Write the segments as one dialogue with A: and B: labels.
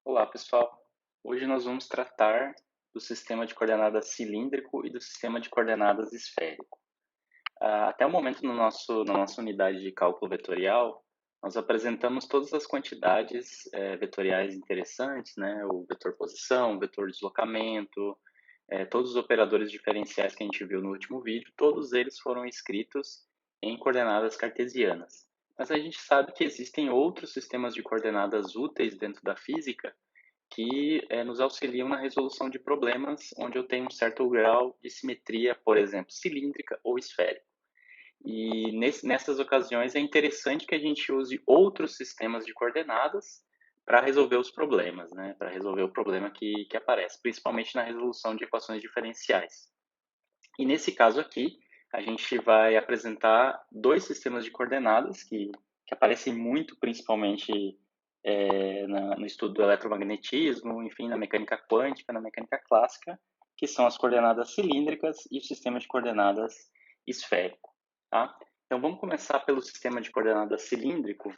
A: Olá, pessoal. Hoje nós vamos tratar do sistema de coordenadas cilíndrico e do sistema de coordenadas esférico. Até o momento na nossa unidade de cálculo vetorial, nós apresentamos todas as quantidades vetoriais interessantes, né? O vetor posição, o vetor deslocamento, todos os operadores diferenciais que a gente viu no último vídeo, todos eles foram escritos em coordenadas cartesianas. Mas a gente sabe que existem outros sistemas de coordenadas úteis dentro da física que nos auxiliam na resolução de problemas onde eu tenho um certo grau de simetria, por exemplo, cilíndrica ou esférica. E nessas ocasiões é interessante que a gente use outros sistemas de coordenadas para resolver os problemas, né? Para resolver o problema que aparece, principalmente na resolução de equações diferenciais. E nesse caso aqui, a gente vai apresentar dois sistemas de coordenadas que aparecem muito, principalmente no estudo do eletromagnetismo, enfim, na mecânica quântica, na mecânica clássica, que são as coordenadas cilíndricas e o sistema de coordenadas esférico. Tá? Então, vamos começar pelo sistema de coordenadas cilíndrico.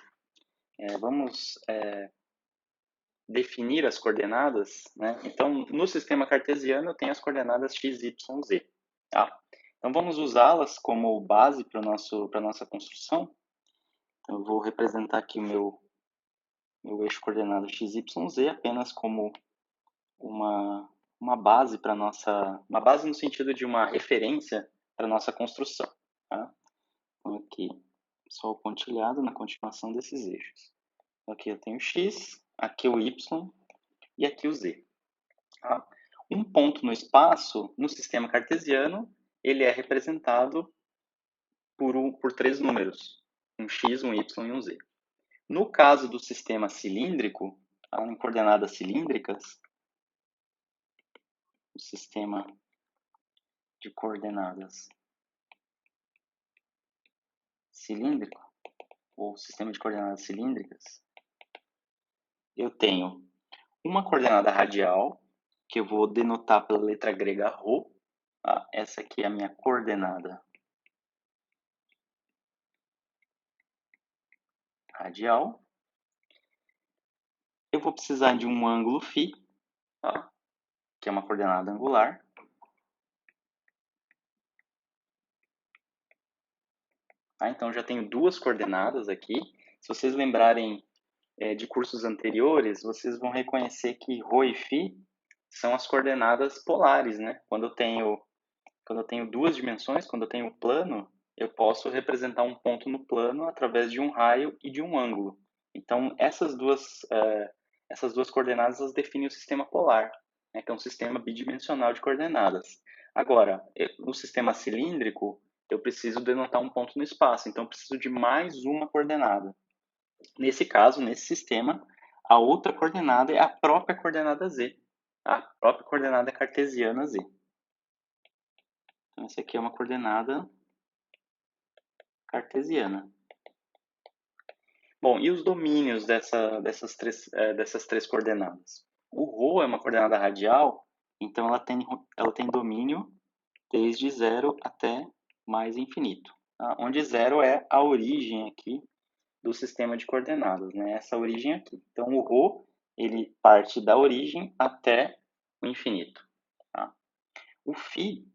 A: Vamos definir as coordenadas, né? Então, no sistema cartesiano, eu tenho as coordenadas x, y, z. Tá? Então, vamos usá-las como base para a nossa construção. Então, eu vou representar aqui o meu eixo coordenado x, y, z apenas como uma base para nossa... Uma base no sentido de uma referência para a nossa construção. Tá? Então, aqui, só o pontilhado na continuação desses eixos. Então, aqui eu tenho x, aqui o y e aqui o z. Tá? Um ponto no espaço, no sistema cartesiano, ele é representado por três números, um x, um y e um z. No caso do sistema cilíndrico, tá, em coordenadas cilíndricas, o sistema de coordenadas cilíndrico, ou sistema de coordenadas cilíndricas, eu tenho uma coordenada radial, que eu vou denotar pela letra grega ρ. Tá? Essa aqui é a minha coordenada radial. Eu vou precisar de um ângulo φ, tá? Que é uma coordenada angular. Tá? Então, já tenho duas coordenadas aqui. Se vocês lembrarem de cursos anteriores, vocês vão reconhecer que ρ e φ são as coordenadas polares, né? Quando eu tenho duas dimensões, quando eu tenho um plano, eu posso representar um ponto no plano através de um raio e de um ângulo. Então, essas duas coordenadas elas definem o sistema polar, né, que é um sistema bidimensional de coordenadas. Agora, no sistema cilíndrico, eu preciso denotar um ponto no espaço, então eu preciso de mais uma coordenada. Nesse caso, nesse sistema, a outra coordenada é a própria coordenada z, a própria coordenada cartesiana z. Então, essa aqui é uma coordenada cartesiana. Bom, e os domínios dessas três coordenadas? O ρ é uma coordenada radial, então ela tem domínio desde zero até mais infinito. Tá? Onde zero é a origem aqui do sistema de coordenadas, né? Essa origem aqui. Então, o ρ ele parte da origem até o infinito. Tá? O φ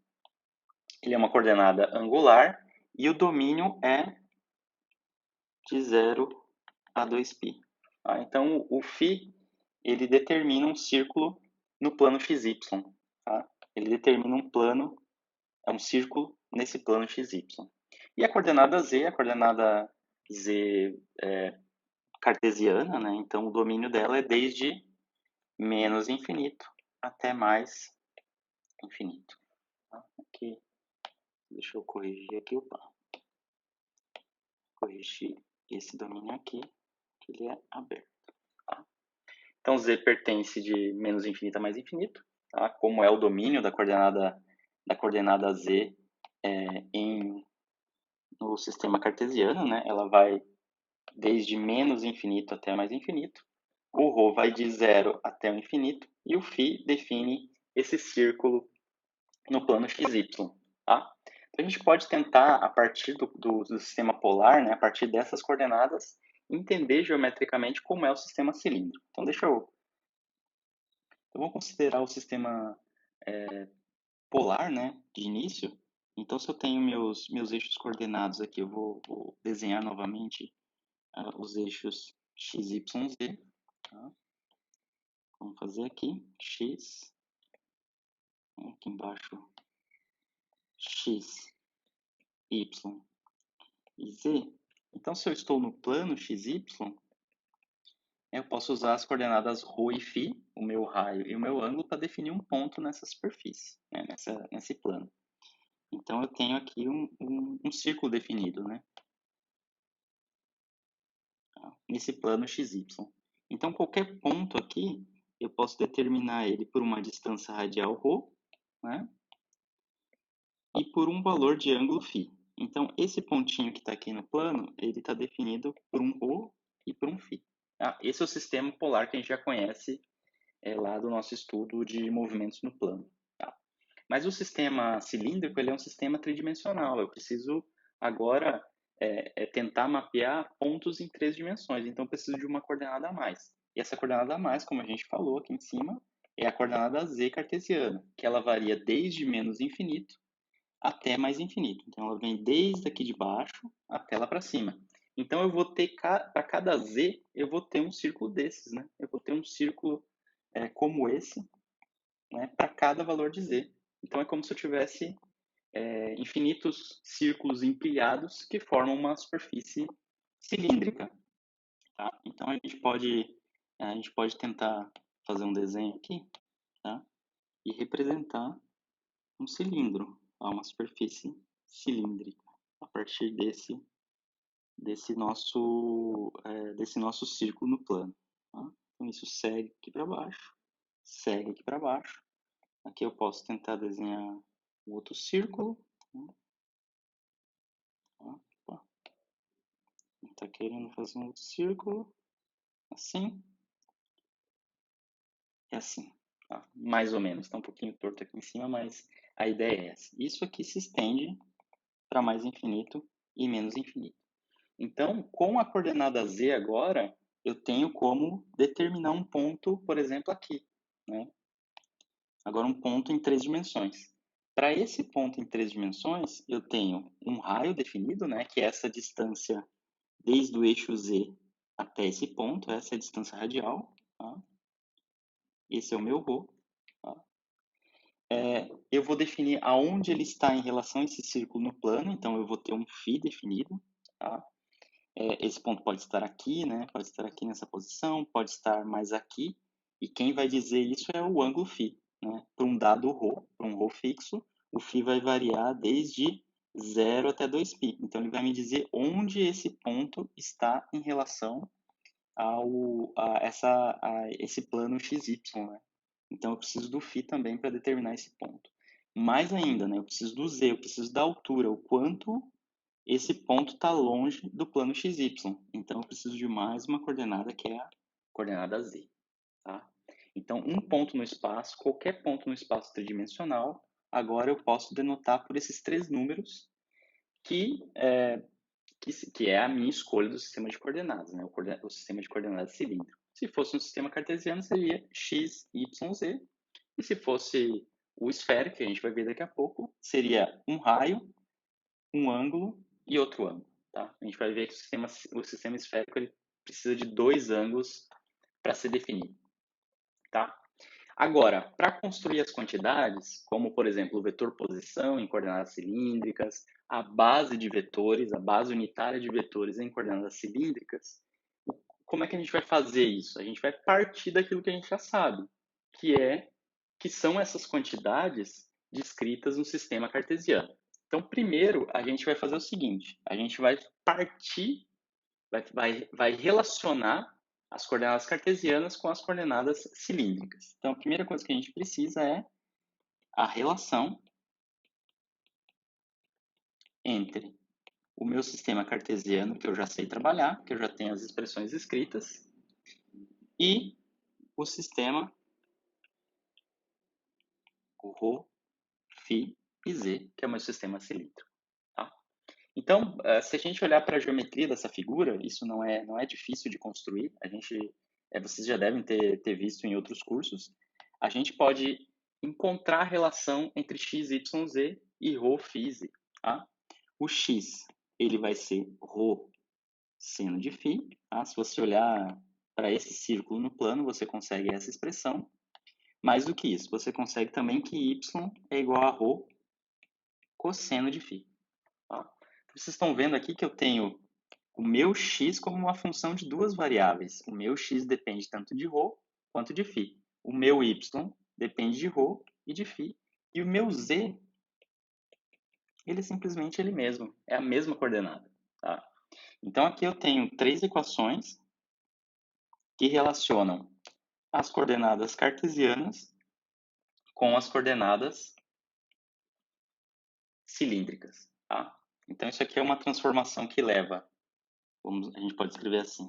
A: ele é uma coordenada angular e o domínio é de 0 a 2π. Tá? Então, o φ ele determina um círculo no plano xy. Tá? Ele determina um plano, é um círculo nesse plano xy. E a coordenada z, a coordenada z cartesiana, né? Então o domínio dela é desde menos infinito até mais infinito. Tá? Aqui, deixa eu corrigir aqui, corrigir esse domínio aqui, que ele é aberto. Tá? Então z pertence de menos infinito a mais infinito, tá? Como é o domínio da coordenada z no sistema cartesiano, né? Ela vai desde menos infinito até mais infinito. O ρ vai de zero até o infinito e o φ define esse círculo no plano xy. Tá? Então, a gente pode tentar, a partir do sistema polar, né, a partir dessas coordenadas, entender geometricamente como é o sistema cilíndrico. Então, deixa eu Então, vamos considerar o sistema polar, né, de início. Então, se eu tenho meus eixos coordenados aqui, eu vou desenhar novamente os eixos x, y, z. Tá? Vamos fazer aqui x, aqui embaixo x, y e z. Então, se eu estou no plano xy, eu posso usar as coordenadas ρ e φ, o meu raio e o meu ângulo, para definir um ponto nessa superfície, né, nesse plano. Então, eu tenho aqui um círculo definido, né, nesse plano xy. Então, qualquer ponto aqui, eu posso determinar ele por uma distância radial ρ, né, e por um valor de ângulo φ. Então, esse pontinho que está aqui no plano, ele está definido por um ρ e por um φ. Tá? Esse é o sistema polar que a gente já conhece lá do nosso estudo de movimentos no plano. Tá? Mas o sistema cilíndrico ele é um sistema tridimensional. Eu preciso agora tentar mapear pontos em 3 dimensões. Então, eu preciso de uma coordenada a mais. E essa coordenada a mais, como a gente falou aqui em cima, é a coordenada z cartesiana, que ela varia desde menos infinito até mais infinito. Então, ela vem desde aqui de baixo até lá para cima. Então, eu vou ter, para cada z, eu vou ter um círculo desses, né? Eu vou ter um círculo como esse, né, para cada valor de z. Então, é como se eu tivesse infinitos círculos empilhados que formam uma superfície cilíndrica. Tá? Então, a gente pode tentar fazer um desenho aqui, tá? E representar um cilindro, uma superfície cilíndrica, a partir desse nosso círculo no plano. Tá? Então, isso segue aqui para baixo, segue aqui para baixo. Aqui eu posso tentar desenhar um outro círculo. Está querendo fazer um outro círculo, assim e assim. Tá? Mais ou menos, está um pouquinho torto aqui em cima, mas a ideia é essa. Isso aqui se estende para mais infinito e menos infinito. Então, com a coordenada z agora, eu tenho como determinar um ponto, por exemplo, aqui. Né? Agora, um ponto em 3 dimensões. Para esse ponto em 3 dimensões, eu tenho um raio definido, né, que é essa distância desde o eixo z até esse ponto, essa é a distância radial. Tá? Esse é o meu ρ. Tá? Eu vou definir aonde ele está em relação a esse círculo no plano, então eu vou ter um φ definido. Tá? Esse ponto pode estar aqui, né? Pode estar aqui nessa posição, pode estar mais aqui. E quem vai dizer isso é o ângulo φ. Né? Para um dado ρ, para um ρ fixo, o φ vai variar desde 0 até 2π. Então, ele vai me dizer onde esse ponto está em relação a esse plano XY. Né? Então, eu preciso do φ também para determinar esse ponto. Mais ainda, né? Eu preciso do z, eu preciso da altura, o quanto esse ponto está longe do plano XY. Então, eu preciso de mais uma coordenada, que é a coordenada z. Tá? Então, um ponto no espaço, qualquer ponto no espaço tridimensional, agora eu posso denotar por esses 3 números, que é a minha escolha do sistema de coordenadas, né? O sistema de coordenadas cilíndrico. Se fosse um sistema cartesiano, seria x, y, z. E se fosse o esférico, que a gente vai ver daqui a pouco, seria um raio, um ângulo e outro ângulo. Tá? A gente vai ver que o sistema esférico ele precisa de 2 ângulos para ser definido. Tá? Agora, para construir as quantidades, como por exemplo o vetor posição em coordenadas cilíndricas, a base de vetores, a base unitária de vetores em coordenadas cilíndricas, como é que a gente vai fazer isso? A gente vai partir daquilo que a gente já sabe, que são essas quantidades descritas no sistema cartesiano. Então, primeiro, a gente vai fazer o seguinte, a gente vai partir, vai relacionar as coordenadas cartesianas com as coordenadas cilíndricas. Então, a primeira coisa que a gente precisa é a relação entre o meu sistema cartesiano, que eu já sei trabalhar, que eu já tenho as expressões escritas, e o sistema o ρ, φ e z, que é o meu sistema cilíndrico. Tá? Então, se a gente olhar para a geometria dessa figura, isso não é difícil de construir. Vocês já devem ter visto em outros cursos. a gente pode encontrar a relação entre x, y, z e ρ, φ, z. Tá? O x ele vai ser ρ seno de φ. Tá? Se você olhar para esse círculo no plano, você consegue essa expressão. Mais do que isso, você consegue também que y é igual a ρ cosseno de φ. Tá? Vocês estão vendo aqui que eu tenho o meu x como uma função de duas variáveis. O meu x depende tanto de ρ quanto de φ. O meu y depende de ρ e de φ. E o meu z, ele é simplesmente ele mesmo. É a mesma coordenada. Tá? Então, aqui eu tenho três equações que relacionam as coordenadas cartesianas com as coordenadas cilíndricas. Tá? Então, isso aqui é uma transformação que leva, a gente pode escrever assim,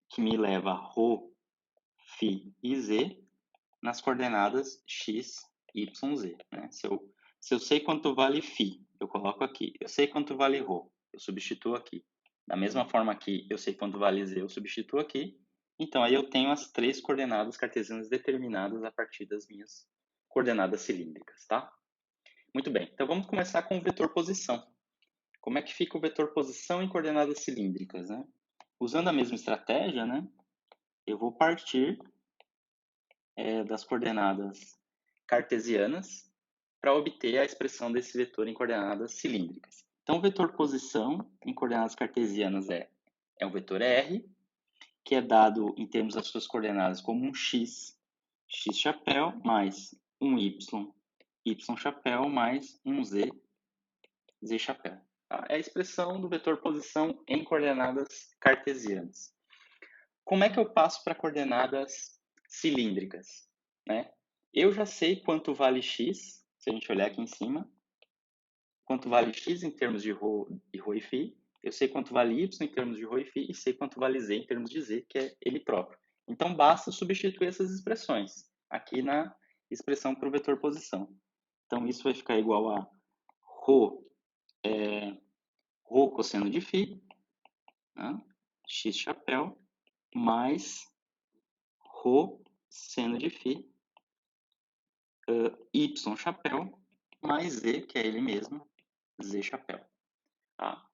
A: que me leva ρ, φ e z nas coordenadas x, y, z. Né? Se eu sei quanto vale φ, eu coloco aqui. Eu sei quanto vale ρ, eu substituo aqui. Da mesma forma aqui, eu sei quanto vale z, eu substituo aqui. Então, aí eu tenho as três coordenadas cartesianas determinadas a partir das minhas coordenadas cilíndricas, tá? Muito bem, então vamos começar com o vetor posição. Como é que fica o vetor posição em coordenadas cilíndricas, né? Usando a mesma estratégia, né? Eu vou partir das coordenadas cartesianas para obter a expressão desse vetor em coordenadas cilíndricas. Então, o vetor posição em coordenadas cartesianas é o vetor R, que é dado em termos das suas coordenadas como um x, x chapéu, mais um y, y chapéu, mais um z, z chapéu. Tá? É a expressão do vetor posição em coordenadas cartesianas. Como é que eu passo para coordenadas cilíndricas? Né? Eu já sei quanto vale x, se a gente olhar aqui em cima, quanto vale x em termos de ρ e φ, eu sei quanto vale y em termos de ρ e φ, e sei quanto vale z em termos de z, que é ele próprio. Então, basta substituir essas expressões aqui na expressão para o vetor posição. Então, isso vai ficar igual a ρ cosseno de φ, né? X chapéu, mais ρ seno de φ, y chapéu, mais z, que é ele mesmo, z chapéu. Tá?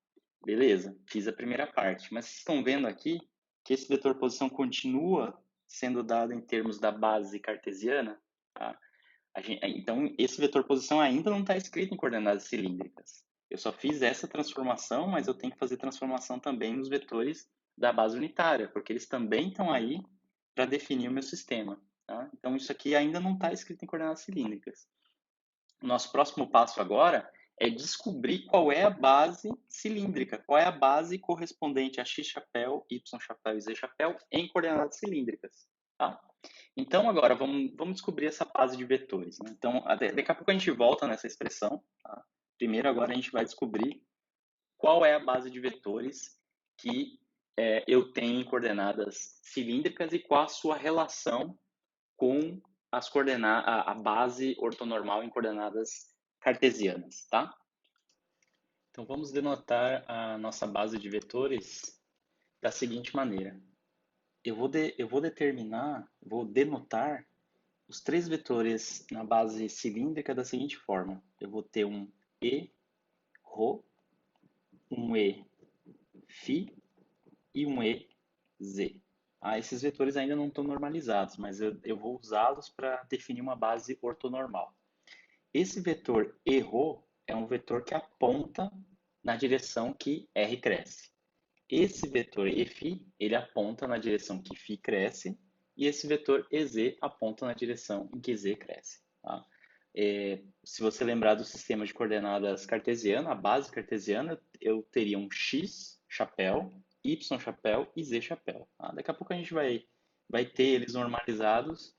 A: Beleza, fiz a primeira parte. Mas vocês estão vendo aqui que esse vetor posição continua sendo dado em termos da base cartesiana? Tá? Então, esse vetor posição ainda não está escrito em coordenadas cilíndricas. Eu só fiz essa transformação, mas eu tenho que fazer transformação também nos vetores da base unitária, porque eles também estão aí para definir o meu sistema. Tá? Então, isso aqui ainda não está escrito em coordenadas cilíndricas. O nosso próximo passo agora é descobrir qual é a base cilíndrica, qual é a base correspondente a x chapéu, y chapéu e z chapéu em coordenadas cilíndricas. Tá? Então, agora, vamos descobrir essa base de vetores. Né? Então, daqui a pouco a gente volta nessa expressão. Tá? Primeiro, agora, a gente vai descobrir qual é a base de vetores que eu tenho em coordenadas cilíndricas e qual a sua relação com a base ortonormal em coordenadas cartesianas, tá? Então, vamos denotar a nossa base de vetores da seguinte maneira. Eu vou denotar os três vetores na base cilíndrica da seguinte forma. Eu vou ter um E, ρ, um E, φ e um E, z. Esses vetores ainda não estão normalizados, mas eu vou usá-los para definir uma base ortonormal. Esse vetor ρ é um vetor que aponta na direção que R cresce. Esse vetor Φ, ele aponta na direção que Φ cresce, e esse vetor Ez aponta na direção em que Z cresce. Tá? Se você lembrar do sistema de coordenadas cartesiano, a base cartesiana, eu teria um X chapéu, Y chapéu e Z chapéu. Tá? Daqui a pouco a gente vai ter eles normalizados,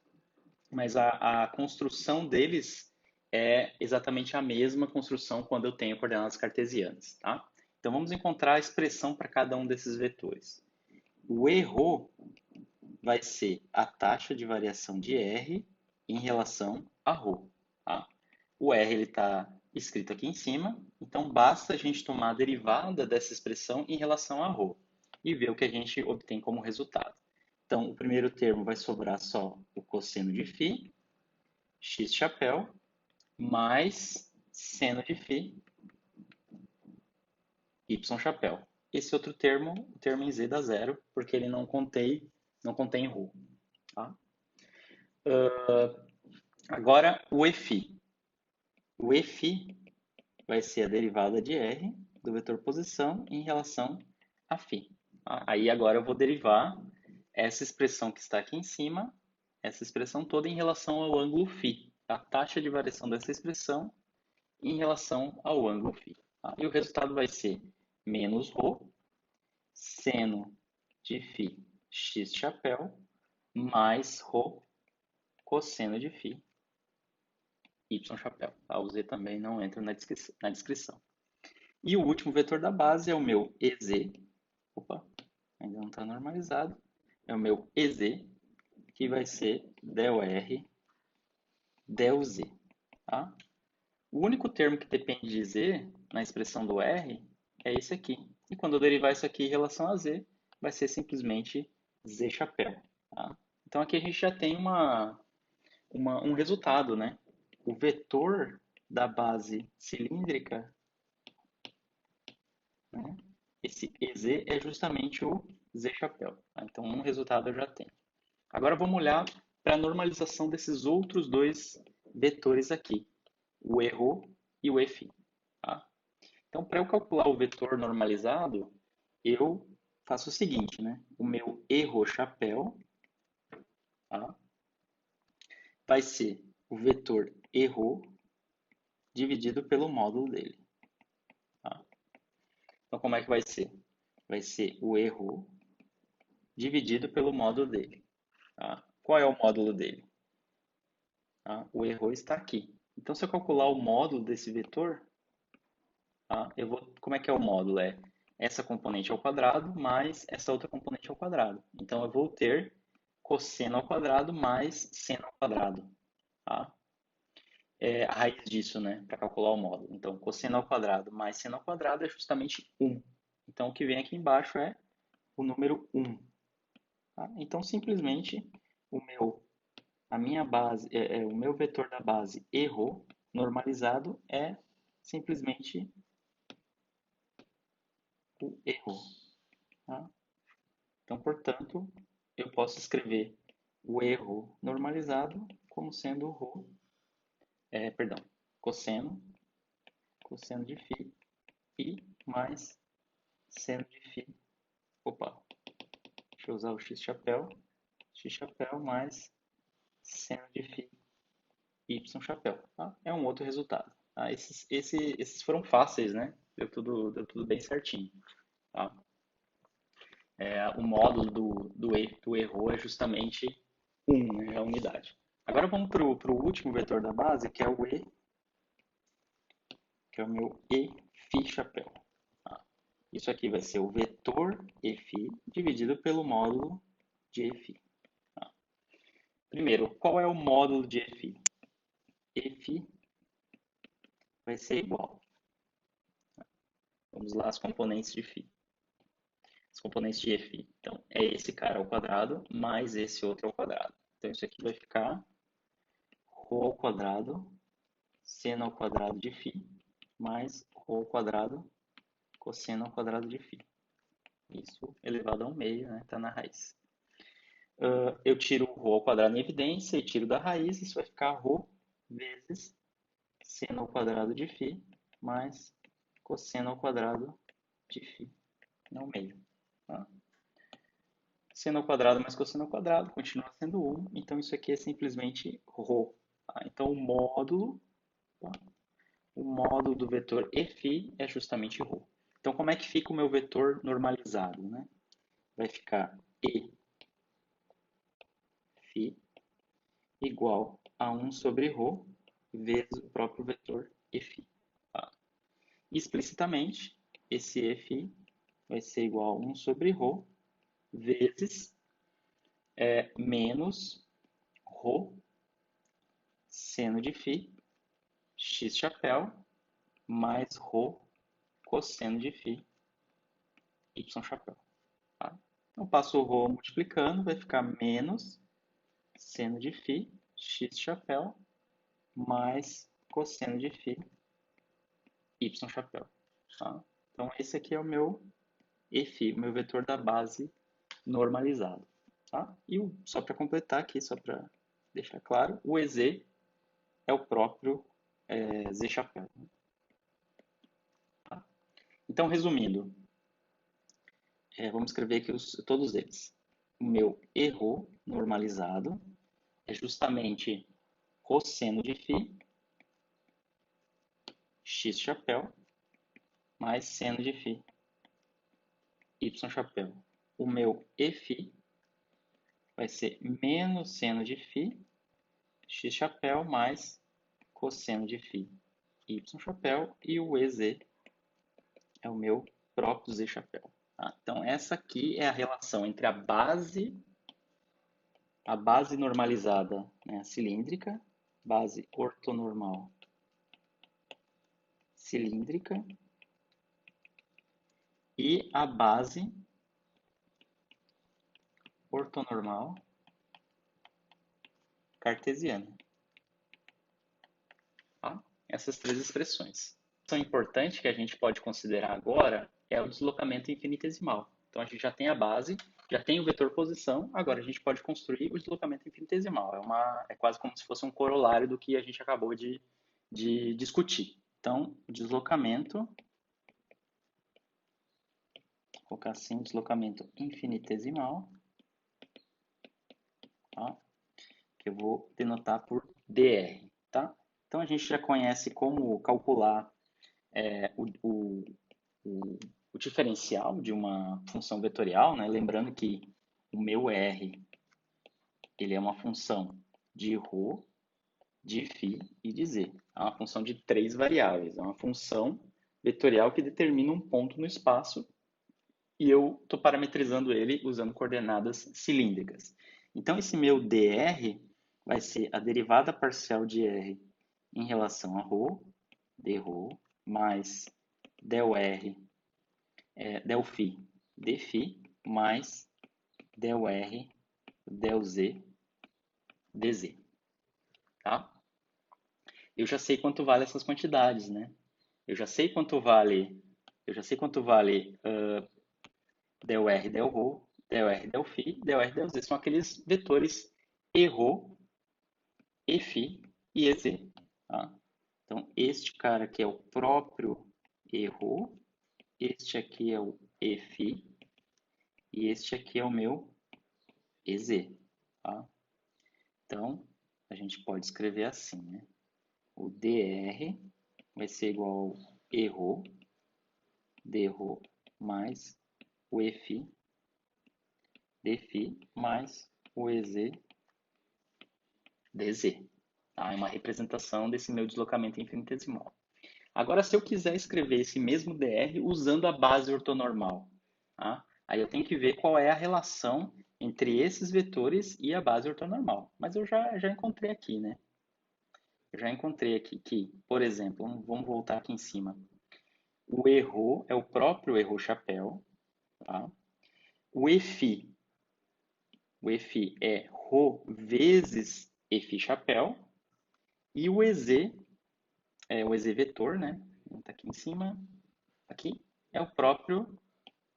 A: mas a construção deles é exatamente a mesma construção quando eu tenho coordenadas cartesianas. Tá? Então, vamos encontrar a expressão para cada um desses vetores. O ρ vai ser a taxa de variação de R em relação a ρ. Tá? O R está escrito aqui em cima, então basta a gente tomar a derivada dessa expressão em relação a ρ e ver o que a gente obtém como resultado. Então, o primeiro termo vai sobrar só o cosseno de φ, x chapéu mais seno de φ y chapéu. Esse outro termo, o termo em z dá zero, porque ele não contém ρ. Tá? Agora, o Eφ. O Eφ vai ser a derivada de R do vetor posição em relação a φ. Tá? Aí agora eu vou derivar essa expressão que está aqui em cima, essa expressão toda em relação ao ângulo φ. A taxa de variação dessa expressão em relação ao ângulo φ. Tá? E o resultado vai ser menos ρ, seno de φ x chapéu, mais ρ, cosseno de φ y chapéu. Tá? O z também não entra na descrição. E o último vetor da base é o meu EZ. Opa, ainda não está normalizado. É o meu EZ, que vai ser del R, del Z. Tá? O único termo que depende de Z na expressão do R é esse aqui. E quando eu derivar isso aqui em relação a Z, vai ser simplesmente Z chapéu. Tá? Então aqui a gente já tem um resultado, né? O vetor da base cilíndrica, né? Esse EZ é justamente o Z chapéu. Tá? Então um resultado eu já tenho. Agora vamos olhar para a normalização desses outros dois vetores aqui, o ERO e o EFI. Tá? Então, para eu calcular o vetor normalizado, eu faço o seguinte, né? O meu ERO chapéu, tá? Vai ser o vetor ERO dividido pelo módulo dele. Tá? Então, como é que vai ser? Vai ser o ERO dividido pelo módulo dele. Tá? Qual é o módulo dele? Tá? O ERO está aqui. Então, se eu calcular o módulo desse vetor, tá? Como é que é o módulo? É essa componente ao quadrado mais essa outra componente ao quadrado. Então, eu vou ter cosseno ao quadrado mais seno ao quadrado. Tá? É a raiz disso, né? Para calcular o módulo. Então, cosseno ao quadrado mais seno ao quadrado é justamente 1. Então, o que vem aqui embaixo é o número 1. Tá? Então, simplesmente, a minha base, o meu vetor da base erro normalizado é simplesmente o erro. Tá? Então, portanto, eu posso escrever o erro normalizado como sendo o cosseno de φ e mais seno de φ. Opa, deixa eu usar o x chapéu mais seno de φ y chapéu. Tá? É um outro resultado. Tá? Esses foram fáceis, né? Deu tudo bem certinho. Tá? O módulo do erro é justamente 1, né? É a unidade. Agora vamos para o último vetor da base, que é o E, que é o meu Eφ chapéu. Tá? Isso aqui vai ser o vetor Eφ dividido pelo módulo de Eφ. Tá? Primeiro, qual é o módulo de Eφ? Eφ vai ser igual. Vamos lá, as componentes de φ. As componentes de Eφ. Então, é esse cara ao quadrado mais esse outro ao quadrado. Então, isso aqui vai ficar ρ ao quadrado, seno ao quadrado de φ, mais ρ ao quadrado, cosseno ao quadrado de φ. Isso elevado ao meio, né? Está na raiz. Eu tiro o ρ ao quadrado em evidência e tiro da raiz. Isso vai ficar ρ vezes seno ao quadrado de φ mais cosseno ao quadrado de φ no meio. Tá? Seno ao quadrado mais cosseno ao quadrado continua sendo 1, então isso aqui é simplesmente ρ. Tá? Então tá? O módulo do vetor Eφ é justamente ρ. Então como é que fica o meu vetor normalizado? Né? Vai ficar Eφ igual a 1 sobre ρ vezes o próprio vetor Eφ. Tá? Explicitamente, esse Eφ vai ser igual a 1 sobre ρ vezes menos ρ seno de φ x chapéu mais ρ cosseno de φ y chapéu. Tá? Então, passo o ρ multiplicando, vai ficar menos seno de φ x chapéu mais cosseno de φ y chapéu. Tá? Então, esse aqui é o meu Eφ, o meu vetor da base normalizado. Tá? E só para completar aqui, só para deixar claro, o EZ é o próprio Z chapéu. Tá? Então, resumindo, vamos escrever aqui todos eles. O meu erro normalizado é justamente cosseno de φ x chapéu mais seno de φ y chapéu. O meu Eφ vai ser menos seno de φ x chapéu mais cosseno de φ y chapéu, e o EZ é o meu próprio Z chapéu. Tá? Então, essa aqui é a relação entre a base normalizada, né, cilíndrica, base ortonormal cilíndrica, e a base ortonormal cartesiana. Tá? Essas três expressões. A importante que a gente pode considerar agora é o deslocamento infinitesimal. Então, a gente já tem a base, já tem o vetor posição, agora a gente pode construir o deslocamento infinitesimal. É quase como se fosse um corolário do que a gente acabou de discutir. Então, o deslocamento, vou colocar assim, deslocamento infinitesimal, tá? Que eu vou denotar por dr. Tá? Então, a gente já conhece como calcular o diferencial de uma função vetorial, né? Lembrando que o meu R ele é uma função de ρ, de φ e de z. É uma função de três variáveis. É uma função vetorial que determina um ponto no espaço e eu estou parametrizando ele usando coordenadas cilíndricas. Então, esse meu dr vai ser a derivada parcial de R em relação a ρ, dρ, mais del R, del φ, dφ, mais del R, del Z, dz. Tá? Eu já sei quanto vale essas quantidades, né? Eu já sei quanto vale del R, del ρ, del R, del φ, del R, del Z. São aqueles vetores ρ, φ e EZ. Tá? Então, este cara aqui é o próprio ρ, este aqui é o φ e este aqui é o meu EZ. Tá? Então, a gente pode escrever assim, né? O dr vai ser igual ao dρ mais o Eφ, dφ, mais o EZ, dz. Tá? É uma representação desse meu deslocamento infinitesimal. Agora, se eu quiser escrever esse mesmo dr usando a base ortonormal, tá? Aí eu tenho que ver qual é a relação entre esses vetores e a base ortonormal. Mas eu já encontrei aqui, né? Eu já encontrei aqui que, por exemplo, vamos voltar aqui em cima. O ρ é o próprio ρ chapéu. Tá? O Eφ é ρ vezes Eφ chapéu. E o EZ, o EZ vetor, né? Está aqui em cima. Aqui é o próprio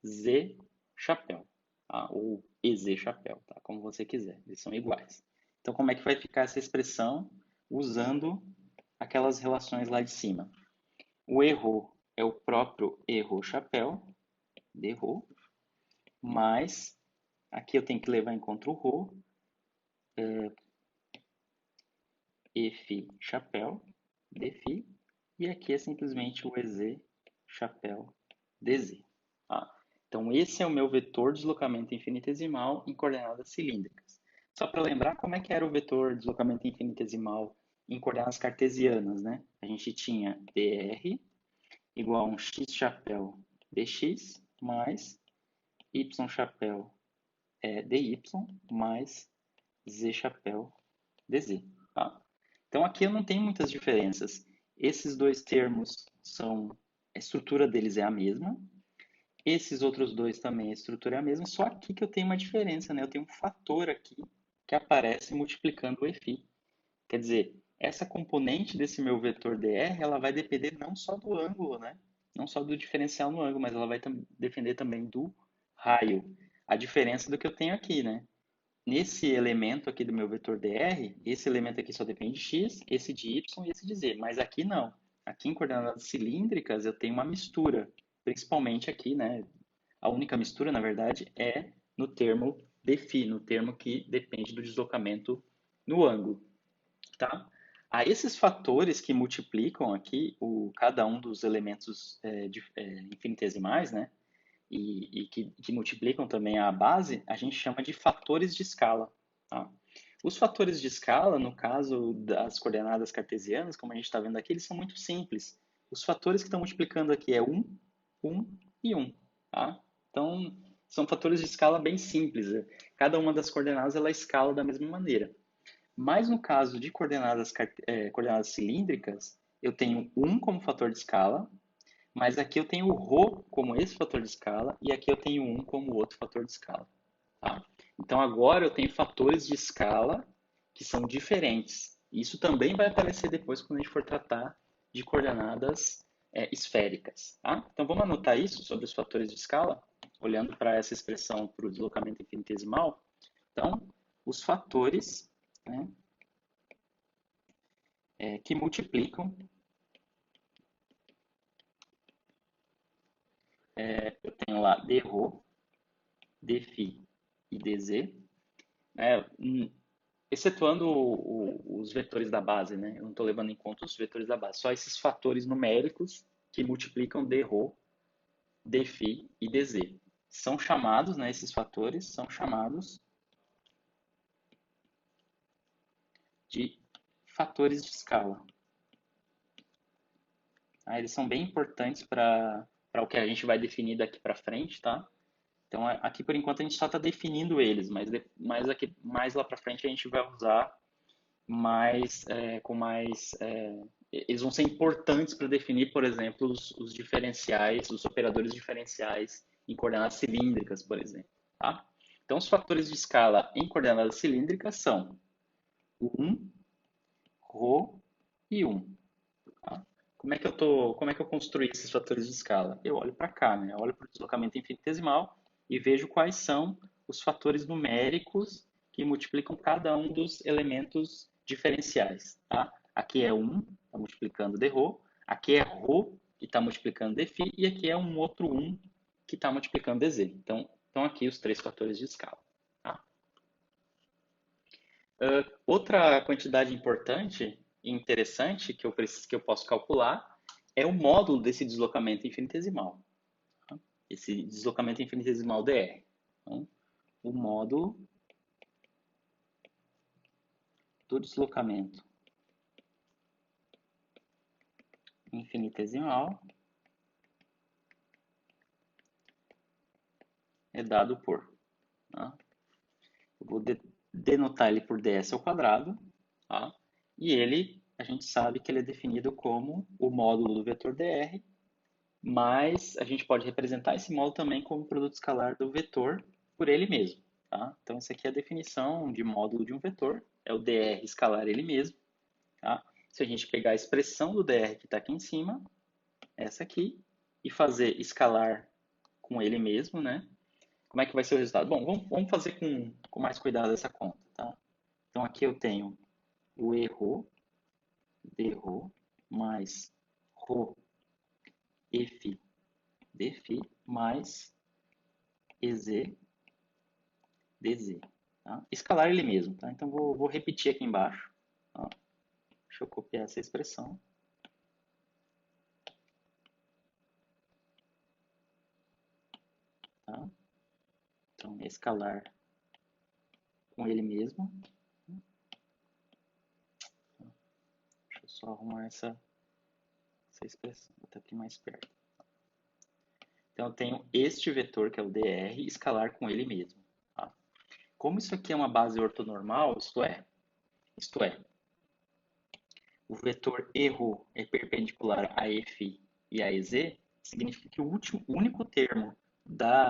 A: Z chapéu. Tá? Ou EZ chapéu, tá? Como você quiser. Eles são iguais. Então, como é que vai ficar essa expressão usando aquelas relações lá de cima? O ρ é o próprio ρ chapéu, dρ, mais, aqui eu tenho que levar em conta o ρ, Eφ chapéu, dφ, e aqui é simplesmente o EZ chapéu, dz. Tá? Então, esse é o meu vetor de deslocamento infinitesimal em coordenadas cilíndricas. Só para lembrar como é que era o vetor de deslocamento infinitesimal em coordenadas cartesianas, né? A gente tinha dr igual a um x chapéu dx mais y chapéu dy mais z chapéu dz. Tá? Então, aqui eu não tenho muitas diferenças. Esses dois termos a estrutura deles é a mesma. Esses outros dois também, a estrutura é a mesma, só aqui que eu tenho uma diferença, né? Eu tenho um fator aqui que aparece multiplicando o Eφ. Quer dizer, essa componente desse meu vetor dr, ela vai depender não só do ângulo, né? Não só do diferencial no ângulo, mas ela vai depender também do raio. A diferença do que eu tenho aqui, né? Nesse elemento aqui do meu vetor dr, esse elemento aqui só depende de x, esse de y e esse de z. Mas aqui não. Aqui em coordenadas cilíndricas eu tenho uma mistura. Principalmente aqui, né? A única mistura, na verdade, é no termo dφ, no termo que depende do deslocamento no ângulo, tá? A esses fatores que multiplicam aqui cada um dos elementos infinitesimais, né? E que multiplicam também a base, a gente chama de fatores de escala, tá? Os fatores de escala, no caso das coordenadas cartesianas, como a gente está vendo aqui, eles são muito simples. Os fatores que estão multiplicando aqui é 1, 1 e 1, tá? Então, são fatores de escala bem simples. Cada uma das coordenadas ela escala da mesma maneira. Mas no caso de coordenadas cilíndricas, eu tenho 1 como fator de escala, mas aqui eu tenho o ρ como esse fator de escala e aqui eu tenho 1 como outro fator de escala. Tá? Então agora eu tenho fatores de escala que são diferentes. Isso também vai aparecer depois quando a gente for tratar de coordenadas esféricas. Tá? Então vamos anotar isso sobre os fatores de escala, olhando para essa expressão para o deslocamento infinitesimal. Então, os fatores, né, que multiplicam, eu tenho lá dρ, dφ e dz, né, excetuando os vetores da base, né? Eu não estou levando em conta os vetores da base, só esses fatores numéricos que multiplicam dρ, dφ e dz. São chamados, né, esses fatores são chamados de fatores de escala. Eles são bem importantes para o que a gente vai definir daqui para frente, tá? Então, aqui por enquanto a gente só está definindo eles, mas aqui, mais lá para frente a gente vai usar eles vão ser importantes para definir, por exemplo, os diferenciais, os operadores diferenciais em coordenadas cilíndricas, por exemplo. Tá? Então, os fatores de escala em coordenadas cilíndricas são 1, ρ e 1. Tá? Como é que eu construí esses fatores de escala? Eu olho para cá, né? Eu olho para o deslocamento infinitesimal e vejo quais são os fatores numéricos que multiplicam cada um dos elementos diferenciais. Tá? Aqui é 1, está multiplicando dρ, aqui é ρ, que está multiplicando dφ, e aqui é um outro 1 que está multiplicando dz. Então, estão aqui os três fatores de escala. Tá? Outra quantidade importante e interessante que eu posso calcular é o módulo desse deslocamento infinitesimal. Tá? Esse deslocamento infinitesimal dr. Então, o módulo do deslocamento infinitesimal é dado por. Tá? Eu vou denotar ele por ds ao quadrado. Tá? E ele, a gente sabe que ele é definido como o módulo do vetor dr, mas a gente pode representar esse módulo também como produto escalar do vetor por ele mesmo. Tá? Então, isso aqui é a definição de módulo de um vetor, é o dr escalar ele mesmo. Tá? Se a gente pegar a expressão do dr que está aqui em cima, essa aqui, e fazer escalar com ele mesmo, né? Como é que vai ser o resultado? Bom, vamos fazer com mais cuidado essa conta. Tá? Então, aqui eu tenho o ρ, dρ, mais ρ, F, dφ, mais EZ, dz. Tá? Escalar ele mesmo. Tá? Então, vou repetir aqui embaixo. Tá? Deixa eu copiar essa expressão. Tá? Então, escalar com ele mesmo. Deixa eu só arrumar essa expressão. Vou estar aqui mais perto. Então, eu tenho este vetor, que é o dr, escalar com ele mesmo. Tá? Como isso aqui é uma base ortonormal, isto é, o vetor ρ é perpendicular a F e a EZ, significa que o único termo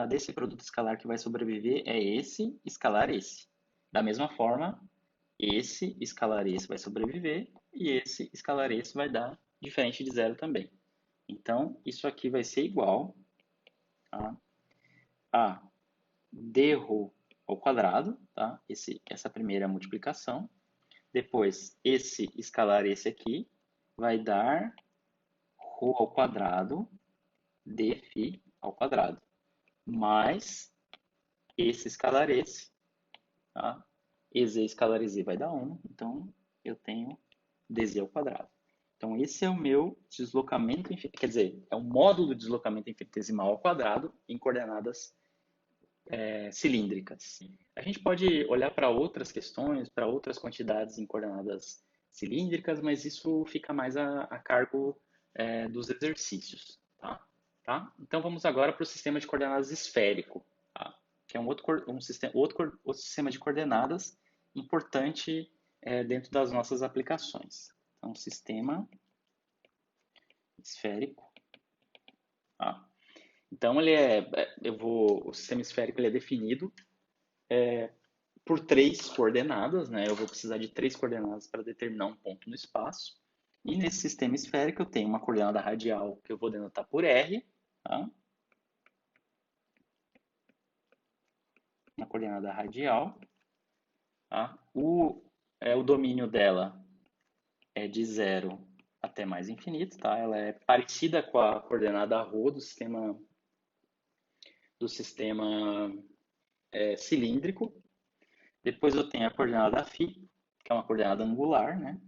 A: desse produto escalar que vai sobreviver é esse escalar esse. Da mesma forma, esse escalar esse vai sobreviver e esse escalar esse vai dar diferente de zero também. Então, isso aqui vai ser igual a dρ ao quadrado, tá? Essa primeira multiplicação. Depois, esse escalar esse aqui vai dar ρ ao quadrado dφ ao quadrado, mais esse escalar esse, tá? EZ escalar EZ vai dar 1, então eu tenho dz ao quadrado. Então, esse é o meu deslocamento, quer dizer, é o módulo de deslocamento infinitesimal ao quadrado em coordenadas cilíndricas. A gente pode olhar para outras questões, para outras quantidades em coordenadas cilíndricas, mas isso fica mais a cargo dos exercícios. Tá? Então, vamos agora para o sistema de coordenadas esférico, tá? Que é outro sistema de coordenadas importante dentro das nossas aplicações. Então, sistema esférico. Tá? Então, o sistema esférico ele é definido por 3 coordenadas, né? Eu vou precisar de 3 coordenadas para determinar um ponto no espaço. E nesse sistema esférico eu tenho uma coordenada radial que eu vou denotar por R, tá? Uma coordenada radial. Tá? O domínio dela é de 0 até mais infinito, tá? Ela é parecida com a coordenada ρ do sistema cilíndrico. Depois eu tenho a coordenada φ, que é uma coordenada angular, né?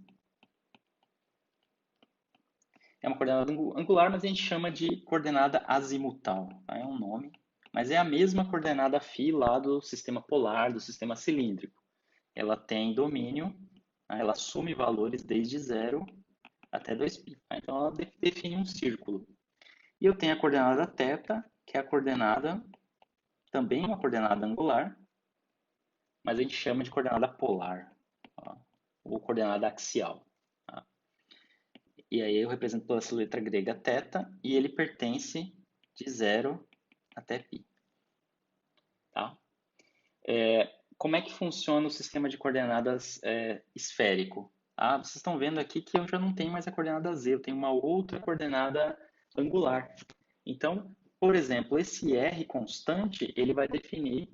A: É uma coordenada angular, mas a gente chama de coordenada azimutal, tá? É um nome, mas é a mesma coordenada φ lá do sistema polar, do sistema cilíndrico. Ela tem domínio, ela assume valores desde 0 até 2π. Tá? Então, ela define um círculo. E eu tenho a coordenada θ, que é a coordenada, também uma coordenada angular, mas a gente chama de coordenada polar, tá? Ou coordenada axial. Tá? E aí eu represento toda essa letra grega θ, e ele pertence de 0 até π. Tá? Como é que funciona o sistema de coordenadas esférico? Ah, vocês estão vendo aqui que eu já não tenho mais a coordenada z, eu tenho uma outra coordenada angular. Então, por exemplo, esse r constante, ele vai definir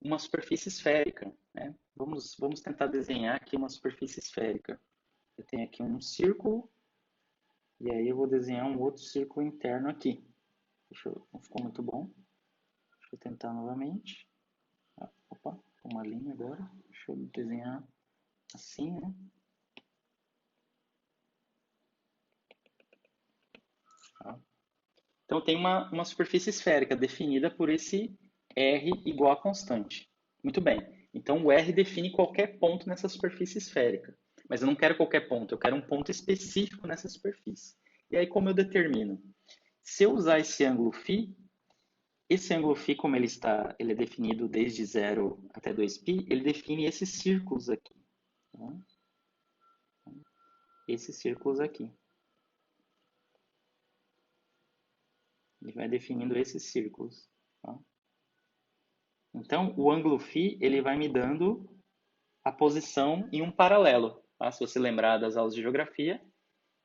A: uma superfície esférica, né? Vamos tentar desenhar aqui uma superfície esférica. Eu tenho aqui um círculo, e aí eu vou desenhar um outro círculo interno aqui. Não ficou muito bom. Deixa eu tentar novamente. Opa, uma linha agora. Deixa eu desenhar assim, né? Então, tem uma superfície esférica definida por esse R igual a constante. Muito bem. Então, o R define qualquer ponto nessa superfície esférica. Mas eu não quero qualquer ponto, eu quero um ponto específico nessa superfície. E aí, como eu determino? Se eu usar esse ângulo φ, esse ângulo φ, como ele é definido desde 0 até 2π, ele define esses círculos aqui. Tá? Esses círculos aqui. Ele vai definindo esses círculos. Tá? Então, o ângulo φ, ele vai me dando a posição em um paralelo. Tá? Se você lembrar das aulas de geografia,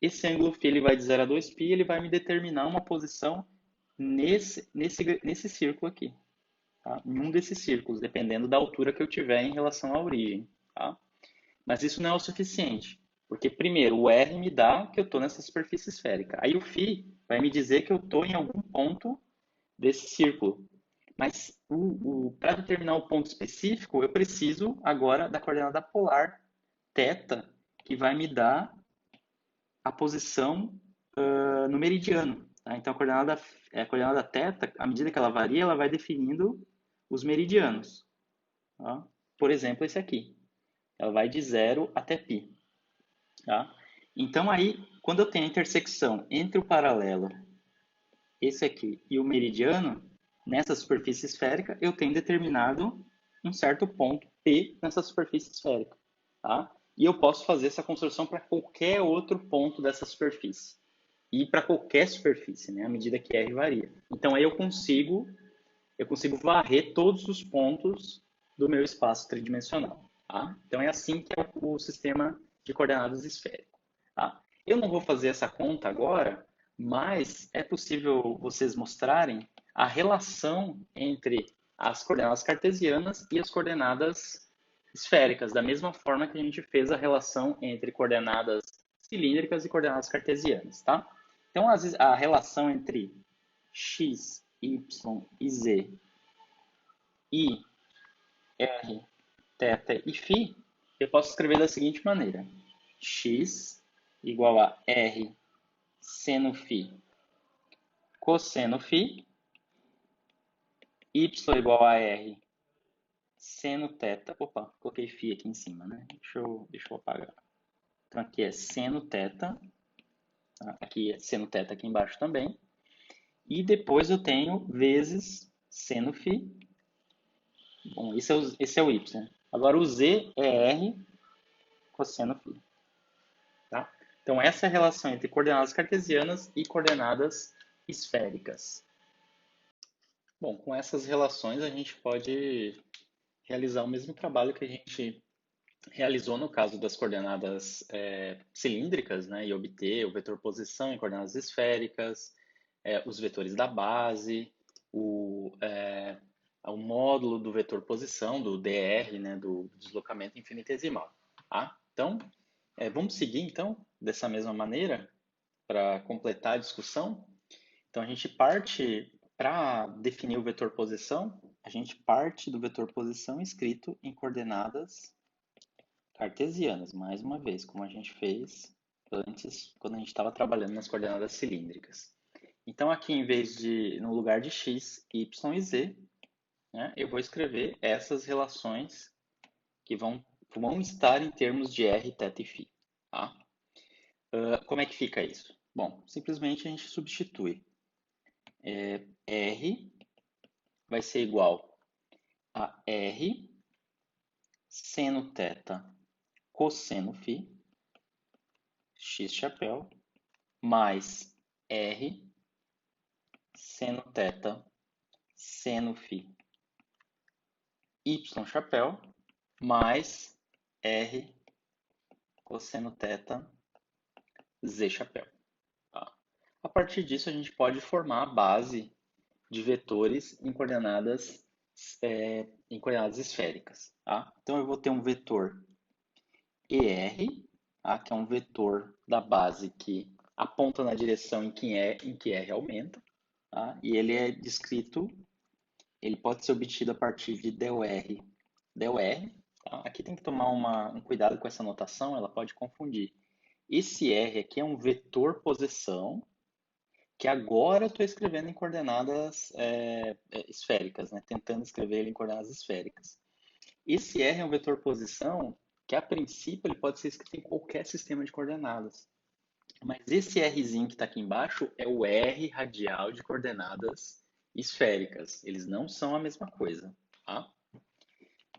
A: esse ângulo φ ele vai de 0 a 2π, ele vai me determinar uma posição nesse círculo aqui. Tá? Em um desses círculos, dependendo da altura que eu tiver em relação à origem. Tá? Mas isso não é o suficiente, porque primeiro o R me dá que eu estou nessa superfície esférica. Aí o φ vai me dizer que eu estou em algum ponto desse círculo. Mas para determinar o ponto específico, eu preciso agora da coordenada polar θ, que vai me dar a posição no meridiano. Tá? Então, a coordenada θ, à medida que ela varia, ela vai definindo os meridianos. Tá? Por exemplo, esse aqui. Ela vai de 0 até π. Tá? Então, aí, quando eu tenho a intersecção entre o paralelo, esse aqui, e o meridiano, nessa superfície esférica, eu tenho determinado um certo ponto P nessa superfície esférica. Tá? E eu posso fazer essa construção para qualquer outro ponto dessa superfície. E para qualquer superfície, né? À medida que R varia. Então, aí eu consigo varrer todos os pontos do meu espaço tridimensional. Tá? Então, é assim que é o sistema de coordenadas esférico. tá? Eu não vou fazer essa conta agora, mas é possível vocês mostrarem a relação entre as coordenadas cartesianas e as coordenadas esféricas, da mesma forma que a gente fez a relação entre coordenadas cilíndricas e coordenadas cartesianas, tá? Então, a relação entre x, y e z e r, θ e φ, eu posso escrever da seguinte maneira: x igual a r seno φ cosseno φ, y igual a r seno θ. Opa, coloquei φ aqui em cima, né? Deixa eu apagar. Então aqui é seno θ, tá? Aqui é seno θ aqui embaixo também. E depois eu tenho vezes seno φ. Bom, esse é o y. Agora o z é r cosseno φ. Tá? Então essa é a relação entre coordenadas cartesianas e coordenadas esféricas. Bom, com essas relações a gente pode realizar o mesmo trabalho que a gente realizou no caso das coordenadas cilíndricas, né, e obter o vetor posição em coordenadas esféricas, os vetores da base, o módulo do vetor posição, do dr, né, do deslocamento infinitesimal. Tá? Então, vamos seguir então dessa mesma maneira para completar a discussão. Então, a gente parte, para definir o vetor posição, a gente parte do vetor posição escrito em coordenadas cartesianas, mais uma vez, como a gente fez antes, quando a gente estava trabalhando nas coordenadas cilíndricas. Então, aqui, em vez de, no lugar de x, y e z, né, eu vou escrever essas relações que vão estar em termos de r, θ e φ. Tá? Como é que fica isso? Bom, simplesmente a gente substitui. R vai ser igual a R seno θ cosseno φ, x chapéu, mais R seno θ seno φ, y chapéu, mais R cosseno θ z chapéu. Tá? A partir disso, a gente pode formar a base de vetores em coordenadas esféricas. Tá? Então, eu vou ter um vetor ER, tá? Que é um vetor da base que aponta na direção em que R aumenta. Tá? E ele é descrito, ele pode ser obtido a partir de del R. Tá? Aqui tem que tomar um cuidado com essa notação, ela pode confundir. Esse R aqui é um vetor posição, que agora eu estou escrevendo em coordenadas esféricas, né? Tentando escrever ele em coordenadas esféricas. Esse R é um vetor posição que, a princípio, ele pode ser escrito em qualquer sistema de coordenadas. Mas esse Rzinho que está aqui embaixo é o R radial de coordenadas esféricas. Eles não são a mesma coisa. Tá?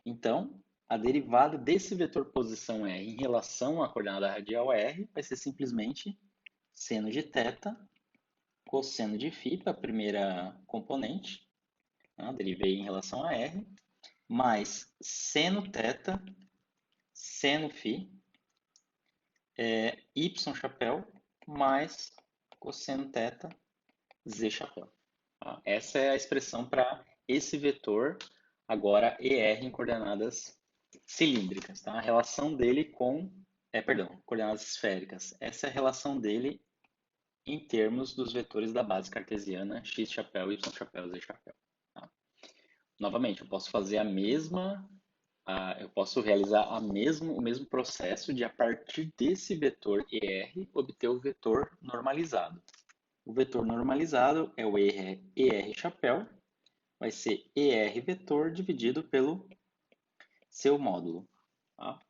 A: Então, a derivada desse vetor posição R em relação à coordenada radial R vai ser simplesmente seno de θ cosseno de φ para a primeira componente, tá? Derivei em relação a R, mais seno θ, seno φ, y chapéu, mais cosseno θ, z chapéu. Tá? Essa é a expressão para esse vetor, agora ER em coordenadas cilíndricas. Tá? A relação dele com, coordenadas esféricas. Essa é a relação dele em termos dos vetores da base cartesiana, x chapéu, y chapéu, z chapéu. Tá? Novamente, eu posso fazer eu posso realizar o mesmo processo de, a partir desse vetor ER, obter o vetor normalizado. O vetor normalizado é o ER chapéu, vai ser ER vetor dividido pelo seu módulo. Tá?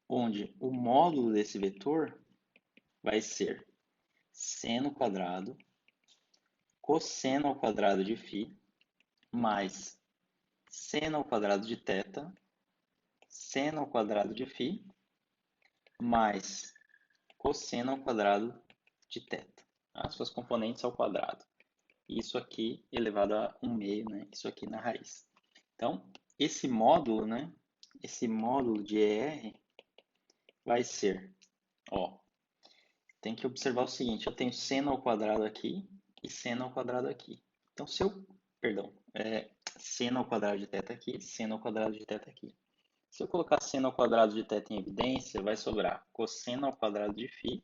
A: Onde o módulo desse vetor vai ser seno quadrado cosseno ao quadrado de φ mais seno ao quadrado de θ, seno ao quadrado de φ mais cosseno ao quadrado de θ. As suas componentes ao quadrado. Isso aqui elevado a 1/2, né? Isso aqui na raiz. Então, esse módulo, né? Esse módulo de ER vai ser, Ó, tem que observar o seguinte, eu tenho seno ao quadrado aqui e seno ao quadrado aqui. Então, seno ao quadrado de θ aqui, seno ao quadrado de θ aqui. Se eu colocar seno ao quadrado de θ em evidência, vai sobrar cosseno ao quadrado de φ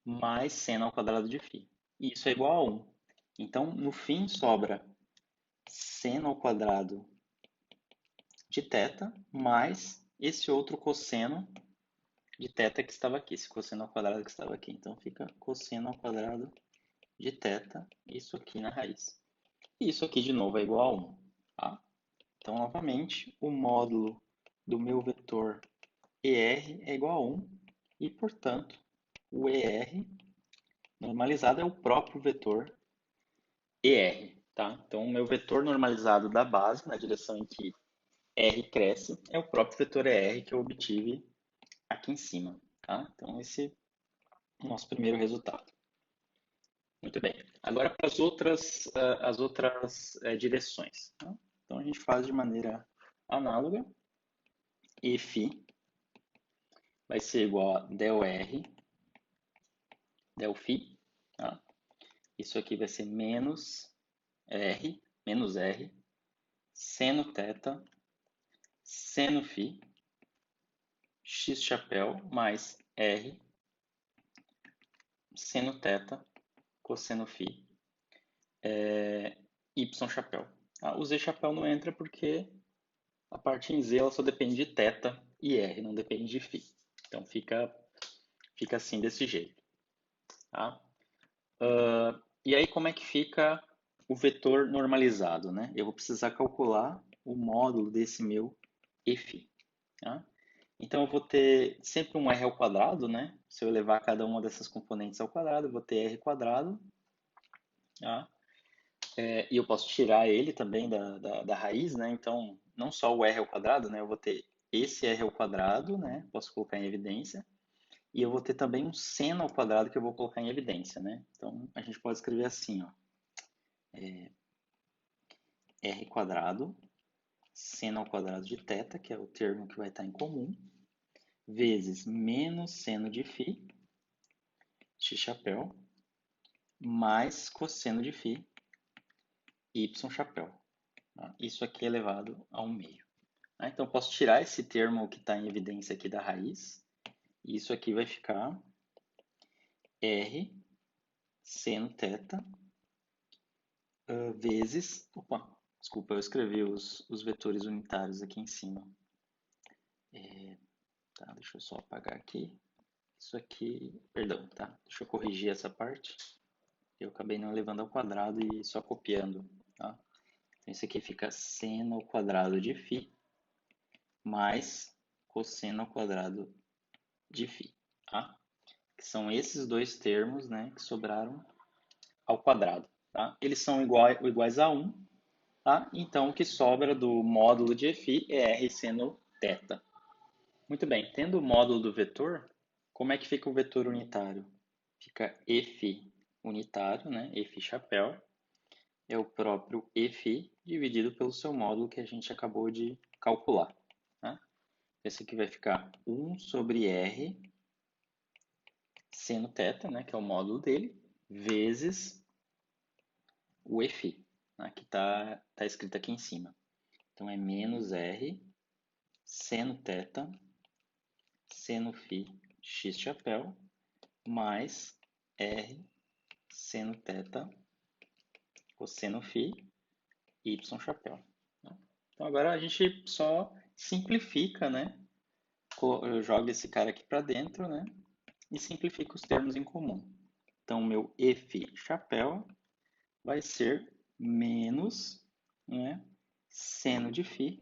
A: mais seno ao quadrado de φ. E isso é igual a 1. Então, no fim, sobra seno ao quadrado de θ mais esse outro cosseno de θ que estava aqui, esse cosseno ao quadrado que estava aqui. Então, fica cosseno ao quadrado de θ, isso aqui na raiz. E isso aqui, de novo, é igual a 1. Tá? Então, novamente, o módulo do meu vetor ER é igual a 1 e, portanto, o ER normalizado é o próprio vetor ER. Tá? Então, o meu vetor normalizado da base, na direção em que R cresce, é o próprio vetor ER que eu obtive aqui em cima. Tá? Então, esse é o nosso primeiro resultado. Muito bem. Agora para as outras direções. Tá? Então, a gente faz de maneira análoga. Φ vai ser igual a del R, del φ. Tá? Isso aqui vai ser menos R, seno θ, seno φ, x chapéu, mais R, seno θ, cosseno φ, y chapéu. Ah, o z chapéu não entra porque a parte em z ela só depende de θ e R, não depende de φ. Então fica assim desse jeito. Tá? E aí como é que fica o vetor normalizado? Né? Eu vou precisar calcular o módulo desse meu Φ. Tá? Então eu vou ter sempre um R ao quadrado, né? Se eu elevar cada uma dessas componentes ao quadrado, eu vou ter R quadrado. Tá? E eu posso tirar ele também da raiz, né? Então, não só o R ao quadrado, né? Eu vou ter esse R ao quadrado, né? Posso colocar em evidência. E eu vou ter também um seno ao quadrado que eu vou colocar em evidência, né? Então, a gente pode escrever assim, ó. R quadrado, seno ao quadrado de θ, que é o termo que vai estar em comum, vezes menos seno de φ, x chapéu, mais cosseno de φ, y chapéu. Tá? Isso aqui é elevado a 1 meio. Então, eu posso tirar esse termo que está em evidência aqui da raiz. E isso aqui vai ficar R seno θ vezes... Opa, desculpa, eu escrevi os vetores unitários aqui em cima. Tá, deixa eu só apagar aqui. Isso aqui... Perdão, tá? Deixa eu corrigir essa parte. Eu acabei não levando ao quadrado e só copiando. Tá? Então, isso aqui fica seno ao quadrado de φ mais cosseno ao quadrado de φ. Tá? Que são esses dois termos, né, que sobraram ao quadrado. Tá? Eles são iguais a 1, tá? Então o que sobra do módulo de Φ é R seno θ. Muito bem, tendo o módulo do vetor, como é que fica o vetor unitário? Fica Φ unitário, né? Φ chapéu, é o próprio Φ dividido pelo seu módulo que a gente acabou de calcular. Tá? Esse aqui vai ficar 1 sobre R seno θ, né, que é o módulo dele, vezes o Φ, né, que está escrito aqui em cima. Então, é menos R seno θ, seno φ, x chapéu, mais R seno θ, cosseno φ, y chapéu. Então, agora a gente só simplifica, né? Eu jogo esse cara aqui para dentro, né? E simplifica os termos em comum. Então, meu Φ chapéu vai ser menos, né, seno de φ,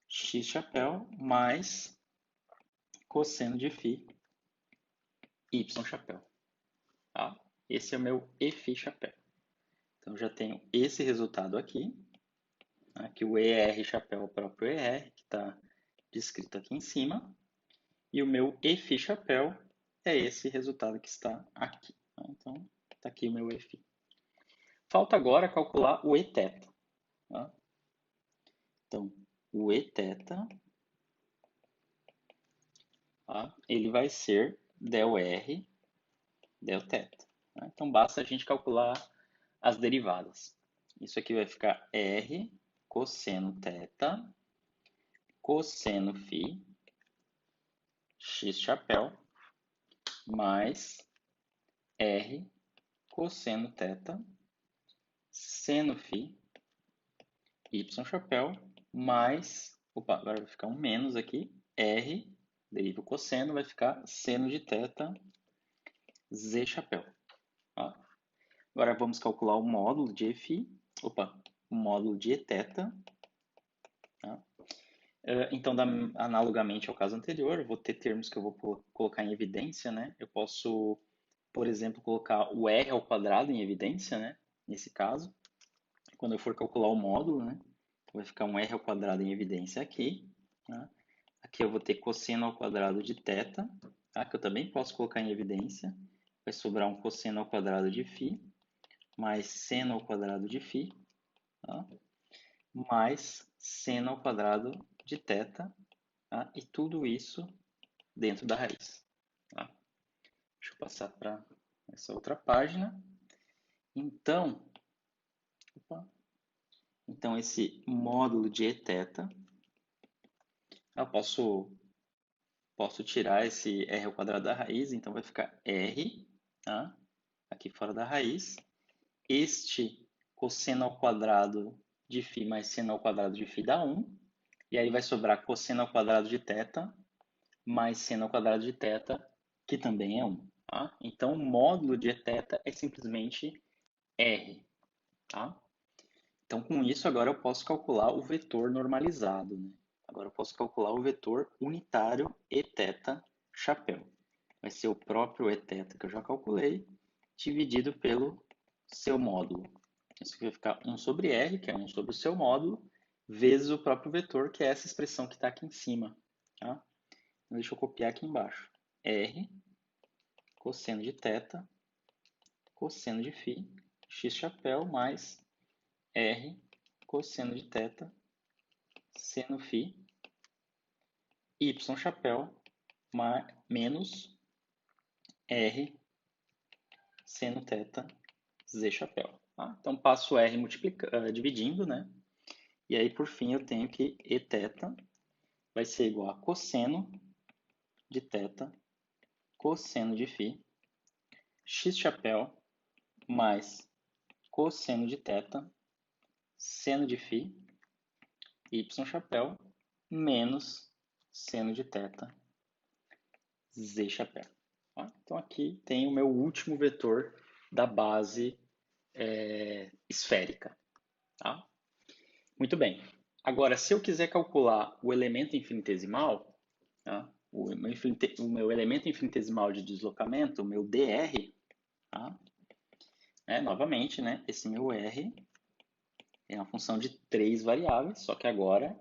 A: x chapéu, mais cosseno de φ, y chapéu. Tá? Esse é o meu Φ chapéu. Então, já tenho esse resultado aqui, né, que o ER chapéu é o próprio ER, que está descrito aqui em cima, e o meu Φ chapéu é esse resultado que está aqui. Tá? Então, está aqui o meu Φ. Falta agora calcular o Eθ. Tá? Então, o Eθ tá? Ele vai ser del R, del θ. Tá? Então, basta a gente calcular as derivadas. Isso aqui vai ficar R cosseno θ, cosseno φ, x chapéu, mais R cosseno θ, seno φ, y chapéu, mais, opa, agora vai ficar um menos aqui, R, deriva o cosseno, vai ficar seno de θ, z chapéu. Ó. Agora vamos calcular o módulo de Eφ, o módulo de Eθ. Tá? Então, analogamente ao caso anterior, eu vou ter termos que eu vou colocar em evidência, né? Eu posso, por exemplo, colocar o r ao quadrado em evidência, né? Nesse caso, quando eu for calcular o módulo, né? Vai ficar um r ao quadrado em evidência aqui. Tá? Aqui eu vou ter cosseno ao quadrado de θ, tá? Que eu também posso colocar em evidência. Vai sobrar um cosseno ao quadrado de φ, mais seno ao quadrado de φ, tá? Mais seno ao quadrado de θ, tá? E tudo isso dentro da raiz. Tá? Deixa eu passar para essa outra página. Então, esse módulo de Eθ, eu posso tirar esse r ao quadrado da raiz, então vai ficar r, tá? Aqui fora da raiz. Este cosseno ao quadrado de φ mais seno ao quadrado de φ dá 1. E aí vai sobrar cosseno ao quadrado de θ mais seno ao quadrado de θ, que também é 1. Tá? Então, o módulo de Eθ é simplesmente R. Tá? Então, com isso, agora eu posso calcular o vetor normalizado. Né? Agora eu posso calcular o vetor unitário Eθ chapéu. Vai ser o próprio Eθ que eu já calculei, dividido pelo seu módulo. Isso aqui vai ficar 1 sobre R, que é 1 sobre o seu módulo, vezes o próprio vetor, que é essa expressão que está aqui em cima. Tá? Então, deixa eu copiar aqui embaixo. R, cosseno de θ, cosseno de φ, x chapéu, mais R, cosseno de θ, seno φ, y chapéu, menos R, seno θ, z chapéu. Tá? Então, passo R dividindo, né? E aí, por fim, eu tenho que Eθ vai ser igual a cosseno de θ, cosseno de φ, x chapéu, mais cosseno de θ, seno de φ, y chapéu, menos seno de θ, z chapéu. Então, aqui tem o meu último vetor da base esférica. Tá? Muito bem. Agora, se eu quiser calcular o elemento infinitesimal, tá? o meu elemento infinitesimal de deslocamento, o meu dr, tá? Novamente, né? Esse meu r é uma função de 3 variáveis, só que agora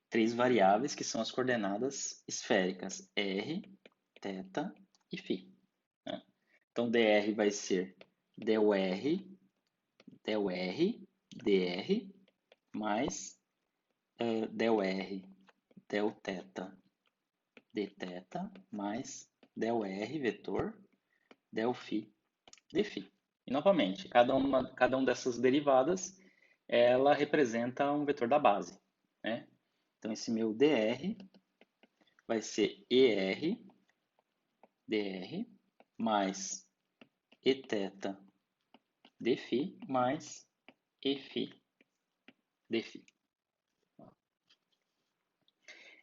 A: 3 variáveis que são as coordenadas esféricas r, θ e φ. Né? Então, dr vai ser del r, dr, mais del r, del θ, dθ, mais del r, vetor, del φ, dφ. E, novamente, cada uma dessas derivadas, ela representa um vetor da base. Né? Então, esse meu dr vai ser dr, mais eθ dφ, mais eφ dφ.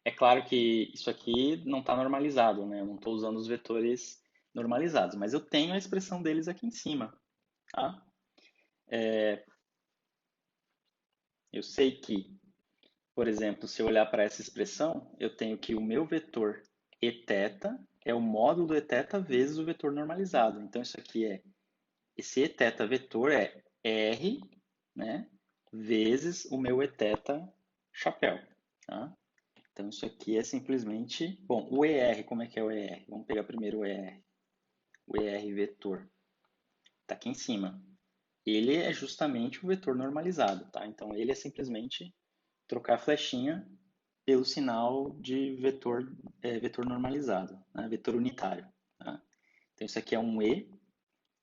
A: É claro que isso aqui não está normalizado, né? Eu não estou usando os vetores normalizados, mas eu tenho a expressão deles aqui em cima. Tá? Eu sei que, por exemplo, se eu olhar para essa expressão, eu tenho que o meu vetor eθ é o módulo do eθ vezes o vetor normalizado. Então, isso aqui esse eθ vetor é R, né, vezes o meu eθ chapéu. Tá? Então, isso aqui é simplesmente... Bom, o ER, como é que é o ER? Vamos pegar primeiro o ER. O ER vetor está aqui em cima. Ele é justamente o vetor normalizado, tá? Então, ele é simplesmente trocar a flechinha pelo sinal de vetor, vetor normalizado, né? Vetor unitário. Tá? Então, isso aqui é um E,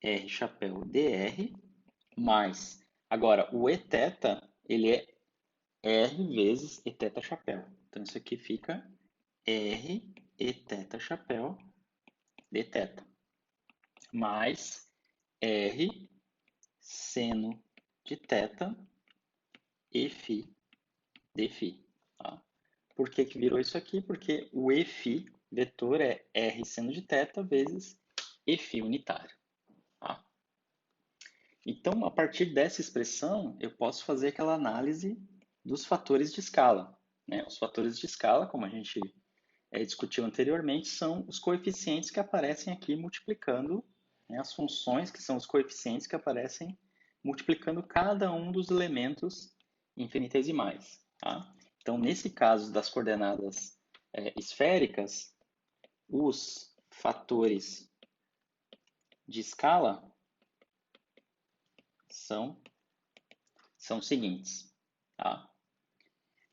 A: R chapéu dr, mais... Agora, o Eθ, ele é R vezes Eθ chapéu. Então, isso aqui fica R Eθ chapéu dθ, mais R seno de θ e φ dφ. Tá? Por que que virou isso aqui? Porque o Eφ vetor é R seno de θ vezes Eφ unitário. Tá? Então, a partir dessa expressão, eu posso fazer aquela análise dos fatores de escala. Né? Os fatores de escala, como a gente discutiu anteriormente, são os coeficientes que aparecem aqui multiplicando, né? As funções que são os coeficientes que aparecem multiplicando cada um dos elementos infinitesimais. Tá? Então, nesse caso das coordenadas esféricas, os fatores de escala são os seguintes. Tá?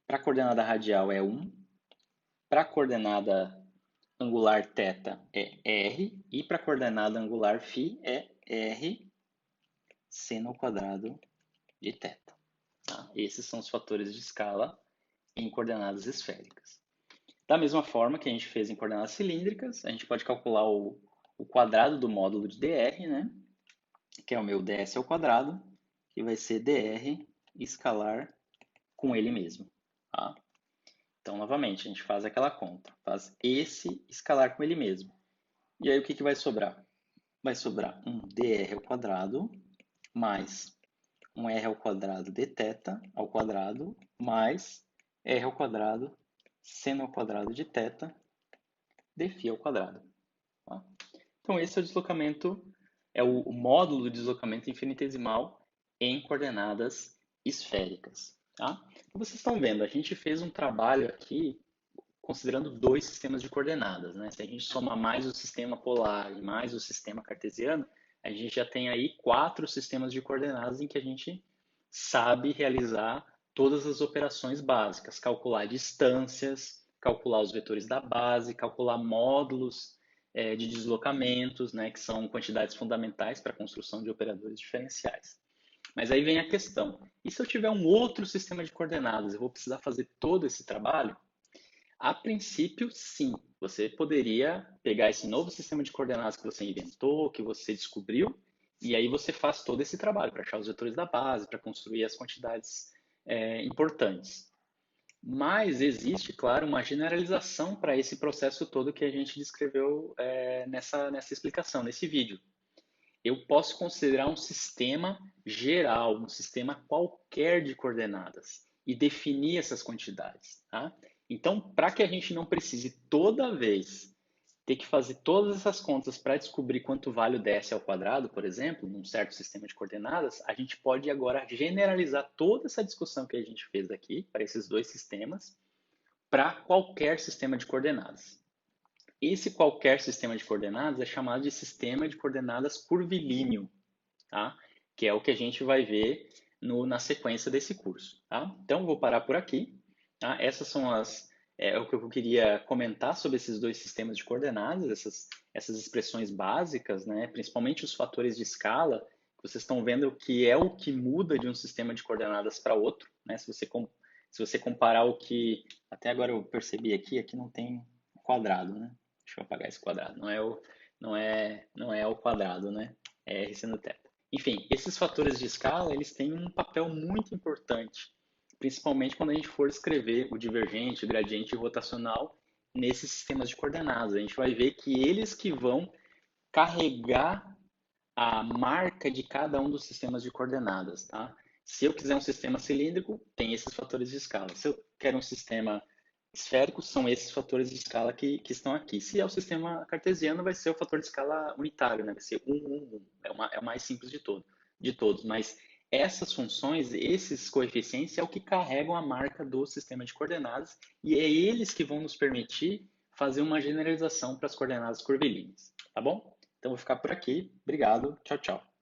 A: Para a coordenada radial é 1, para a coordenada angular θ é R, e para a coordenada angular φ é R seno ao quadrado de θ. Tá? Esses são os fatores de escala em coordenadas esféricas. Da mesma forma que a gente fez em coordenadas cilíndricas, a gente pode calcular o quadrado do módulo de dr, né? Que é o meu ds ao quadrado, que vai ser dr escalar com ele mesmo. Tá? Então, novamente, a gente faz aquela conta, faz esse escalar com ele mesmo. E aí, o que vai sobrar? Vai sobrar um dr ao quadrado mais um r ao quadrado dθ ao quadrado mais r ao quadrado seno ao quadrado de θ dφ ao quadrado. Tá? Então, esse é o deslocamento, é o módulo do deslocamento infinitesimal em coordenadas esféricas. Tá? Então, vocês estão vendo, a gente fez um trabalho aqui considerando dois sistemas de coordenadas. Né? Se a gente soma mais o sistema polar e mais o sistema cartesiano, a gente já tem aí 4 sistemas de coordenadas em que a gente sabe realizar todas as operações básicas, calcular distâncias, calcular os vetores da base, calcular módulos de deslocamentos, né, que são quantidades fundamentais para a construção de operadores diferenciais. Mas aí vem a questão, e se eu tiver um outro sistema de coordenadas, eu vou precisar fazer todo esse trabalho? A princípio, sim. Você poderia pegar esse novo sistema de coordenadas que você inventou, que você descobriu, e aí você faz todo esse trabalho para achar os vetores da base, para construir as quantidades importantes. Mas existe, claro, uma generalização para esse processo todo que a gente descreveu nessa explicação, nesse vídeo. Eu posso considerar um sistema geral, um sistema qualquer de coordenadas e definir essas quantidades. Tá? Então, para que a gente não precise toda vez ter que fazer todas essas contas para descobrir quanto vale o ds ao quadrado, por exemplo, num certo sistema de coordenadas, a gente pode agora generalizar toda essa discussão que a gente fez aqui para esses dois sistemas para qualquer sistema de coordenadas. Esse qualquer sistema de coordenadas é chamado de sistema de coordenadas curvilíneo, tá? Que é o que a gente vai ver na sequência desse curso. Tá? Então, vou parar por aqui. Tá? Essas são o que eu queria comentar sobre esses dois sistemas de coordenadas, essas expressões básicas, né? Principalmente os fatores de escala, que vocês estão vendo que é o que muda de um sistema de coordenadas para outro. Né? Se você comparar o que... Até agora eu percebi aqui não tem quadrado, né? Deixa eu apagar esse quadrado. Não é o quadrado, né? É R seno θ. Enfim, esses fatores de escala, eles têm um papel muito importante, principalmente quando a gente for escrever o divergente, o gradiente rotacional nesses sistemas de coordenadas. A gente vai ver que eles que vão carregar a marca de cada um dos sistemas de coordenadas, tá? Se eu quiser um sistema cilíndrico, tem esses fatores de escala. Se eu quero um sistema esférico, são esses fatores de escala que estão aqui. Se é o sistema cartesiano, vai ser o fator de escala unitário, né? Vai ser 1, 1, 1. É o mais simples de todos. Mas essas funções, esses coeficientes, é o que carregam a marca do sistema de coordenadas e é eles que vão nos permitir fazer uma generalização para as coordenadas curvilíneas, tá bom? Então, vou ficar por aqui. Obrigado. Tchau, tchau.